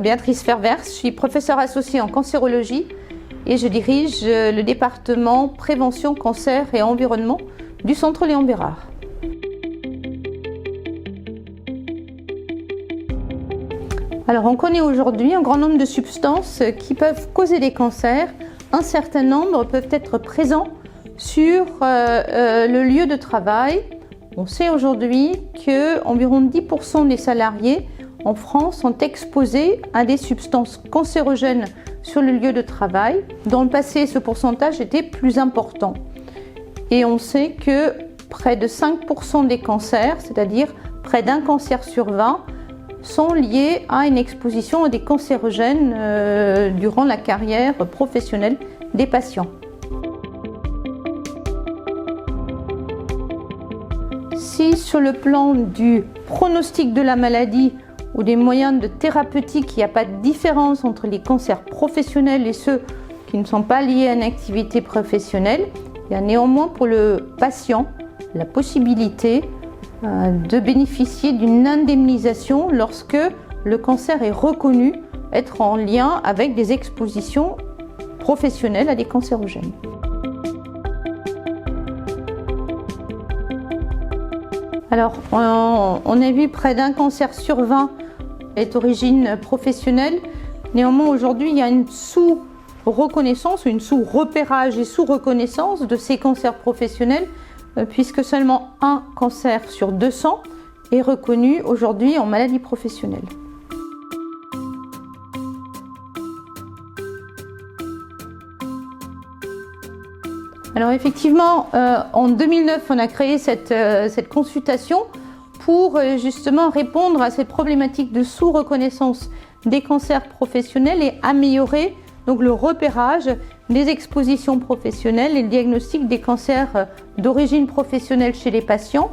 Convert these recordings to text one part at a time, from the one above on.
Béatrice Fervers, je suis professeure associée en cancérologie et je dirige le département prévention, cancer et environnement du Centre Léon Bérard. Alors on connaît aujourd'hui un grand nombre de substances qui peuvent causer des cancers. Un certain nombre peuvent être présents sur le lieu de travail. On sait aujourd'hui qu'environ 10% des salariés en France sont exposés à des substances cancérogènes sur le lieu de travail. Dans le passé, ce pourcentage était plus important. Et on sait que près de 5% des cancers, c'est-à-dire près d'un cancer sur 20, sont liés à une exposition à des cancérogènes durant la carrière professionnelle des patients. Si sur le plan du pronostic de la maladie ou des moyens de thérapeutique, il n'y a pas de différence entre les cancers professionnels et ceux qui ne sont pas liés à une activité professionnelle, il y a néanmoins pour le patient la possibilité de bénéficier d'une indemnisation lorsque le cancer est reconnu être en lien avec des expositions professionnelles à des cancérogènes. Alors, on a vu près d'un cancer sur 20 est d'origine professionnelle. Néanmoins, aujourd'hui, il y a une sous-reconnaissance, une sous-repérage et sous-reconnaissance de ces cancers professionnels, puisque seulement un cancer sur 200 est reconnu aujourd'hui en maladie professionnelle. Alors effectivement, en 2009, on a créé cette consultation pour justement répondre à cette problématique de sous-reconnaissance des cancers professionnels et améliorer donc le repérage des expositions professionnelles et le diagnostic des cancers d'origine professionnelle chez les patients.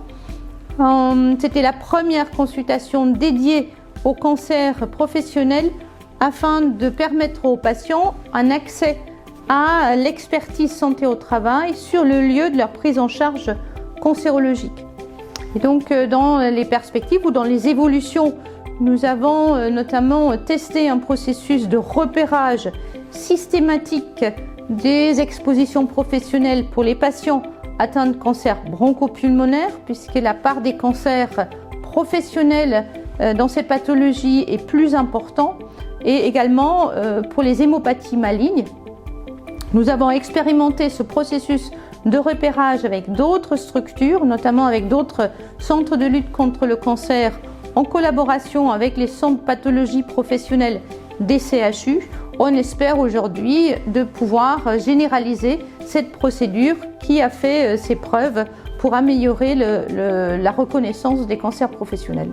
C'était la première consultation dédiée aux cancers professionnels afin de permettre aux patients un accès à l'expertise santé au travail sur le lieu de leur prise en charge cancérologique. Et donc dans les perspectives ou dans les évolutions, nous avons notamment testé un processus de repérage systématique des expositions professionnelles pour les patients atteints de cancer bronchopulmonaire, puisque la part des cancers professionnels dans cette pathologie est plus importante, et également pour les hémopathies malignes. Nous avons expérimenté ce processus de repérage avec d'autres structures, notamment avec d'autres centres de lutte contre le cancer en collaboration avec les centres de pathologie professionnelle des CHU. On espère aujourd'hui de pouvoir généraliser cette procédure qui a fait ses preuves pour améliorer la reconnaissance des cancers professionnels.